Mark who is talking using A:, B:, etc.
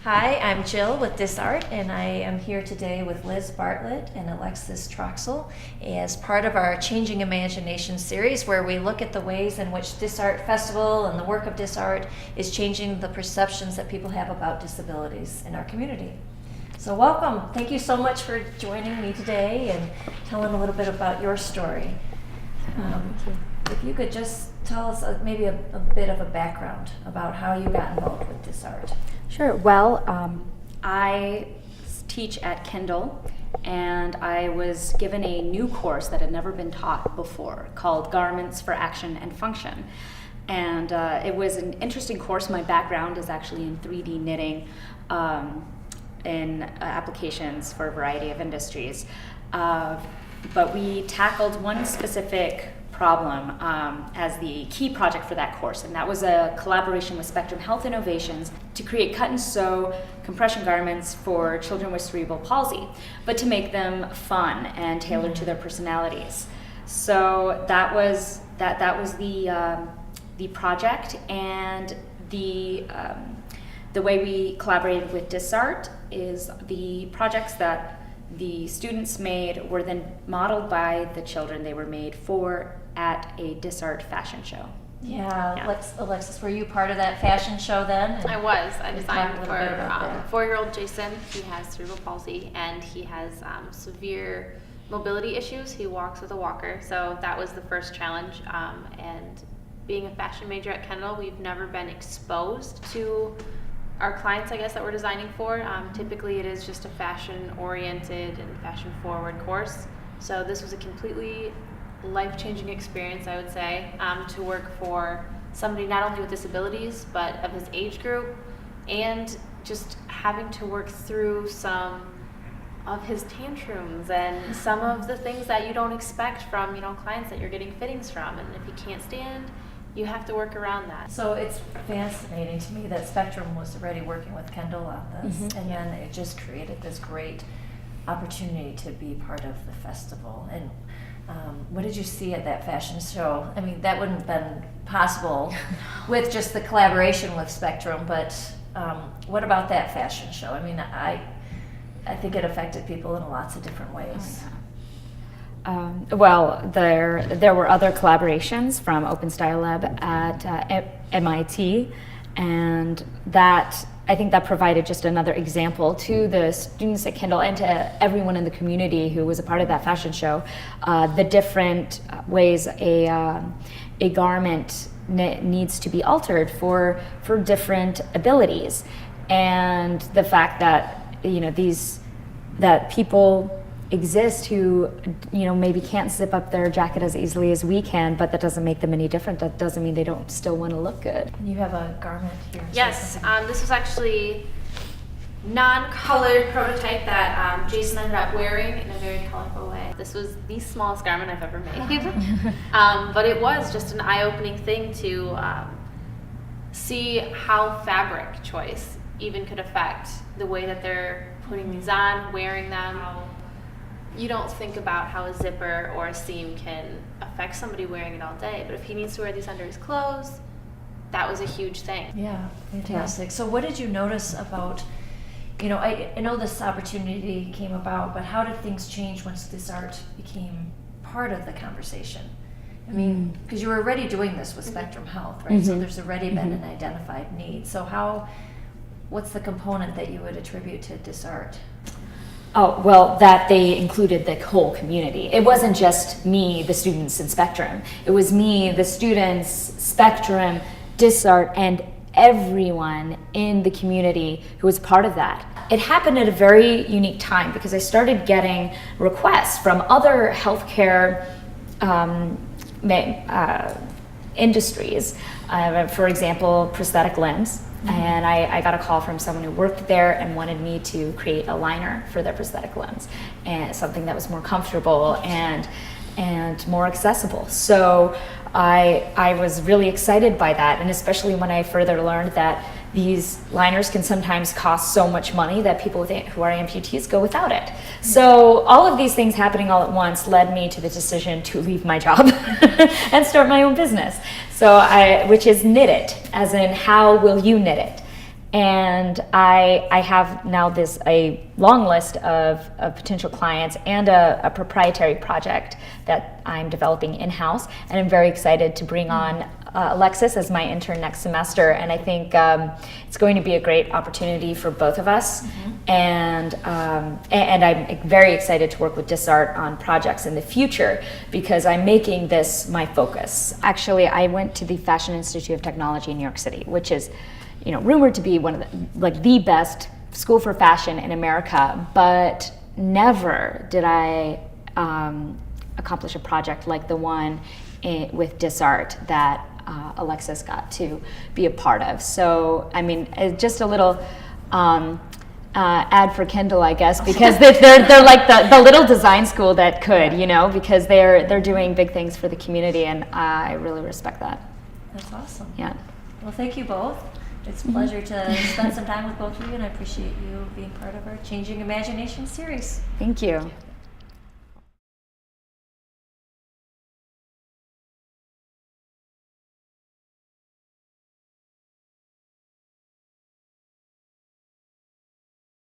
A: Hi, I'm Jill with DisArt, and I am here today with Liz Bartlett and Alexis Troxel as part of our Changing Imagination series, where we look at the ways in which DisArt Festival and the work of DisArt is changing the perceptions that people have about disabilities in our community. So welcome. Thank you so much for joining me today and telling a little bit about your story. If you could just tell us maybe a bit of a background about how you got involved with DisArt.
B: Sure. Well, I teach at Kendall, and I was given a new course that had never been taught before called Garments for Action and Function. And it was an interesting course. My background is actually in 3D knitting in applications for a variety of industries. But we tackled one specific problem as the key project for that course, and that was a collaboration with Spectrum Health Innovations to create cut and sew compression garments for children with cerebral palsy, but to make them fun and tailored to their personalities. So that was the project, and the way we collaborated with DisArt is the projects that the students made were then modeled by the children they were made for at a DisArt fashion show.
A: Yeah. Alexis, were you part of that fashion show then?
C: I was. I designed for
A: that.
C: 4-year-old Jason. He has cerebral palsy and he has severe mobility issues. He walks with a walker, so that was the first challenge. And being a fashion major at Kendall, we've never been exposed to our clients, I guess, that we're designing for. Typically it is just a fashion-oriented and fashion-forward course. So this was a completely life-changing experience, I would say, to work for somebody not only with disabilities, but of his age group, and just having to work through some of his tantrums and some of the things that you don't expect from, clients that you're getting fittings from. And if he can't stand, you have to work around that.
A: So it's fascinating to me that Spectrum was already working with Kendall on this, and then it just created this great opportunity to be part of the festival. And what did you see at that fashion show? I mean, that wouldn't have been possible with just the collaboration with Spectrum, but what about that fashion show? I mean, I think it affected people in lots of different ways.
B: Oh, yeah. Well, there were other collaborations from Open Style Lab at MIT, and I think that provided just another example to the students at Kendall and to everyone in the community who was a part of that fashion show, the different ways a garment needs to be altered for different abilities, and the fact that that people exist who maybe can't zip up their jacket as easily as we can, but that doesn't make them any different. That doesn't mean they don't still want to look good.
A: You have a garment here.
C: Yes, this was actually non-colored prototype that Jason ended up wearing in a very colorful way. This was the smallest garment I've ever made, but it was just an eye-opening thing to see how fabric choice even could affect the way that they're putting these on, wearing them. You don't think about how a zipper or a seam can affect somebody wearing it all day, but if he needs to wear these under his clothes, that was a huge thing.
A: Yeah, fantastic. So what did you notice about, I know this opportunity came about, but how did things change once DisArt became part of the conversation? I mean, because you were already doing this with Spectrum Health, right? So there's already been an identified need. So what's the component that you would attribute to DisArt?
B: Oh, well, that they included the whole community. It wasn't just me, the students, and Spectrum. It was me, the students, Spectrum, DisArt, and everyone in the community who was part of that. It happened at a very unique time because I started getting requests from other healthcare industries. For example, prosthetic limbs. And I got a call from someone who worked there and wanted me to create a liner for their prosthetic limbs, and something that was more comfortable and more accessible. So I was really excited by that, and especially when I further learned that these liners can sometimes cost so much money that people who are amputees go without it. So all of these things happening all at once led me to the decision to leave my job and start my own business. So which is Knit It, as in how will you knit it? And I have now a long list of potential clients and a proprietary project that I'm developing in-house, and I'm very excited to bring on Alexis as my intern next semester, and I think it's going to be a great opportunity for both of us. And I'm very excited to work with DisArt on projects in the future because I'm making this my focus. Actually, I went to the Fashion Institute of Technology in New York City, which is, rumored to be one of the best school for fashion in America, but never did I accomplish a project like the one with DisArt that Alexis got to be a part of. So, I mean, just a little ad for Kindle, I guess, because they're like the little design school that could, because they're doing big things for the community, and I really respect that.
A: That's awesome.
B: Yeah.
A: Well, thank you both. It's a pleasure to spend some time with both of you, and I appreciate you being part of our Changing Imagination series.
B: Thank you.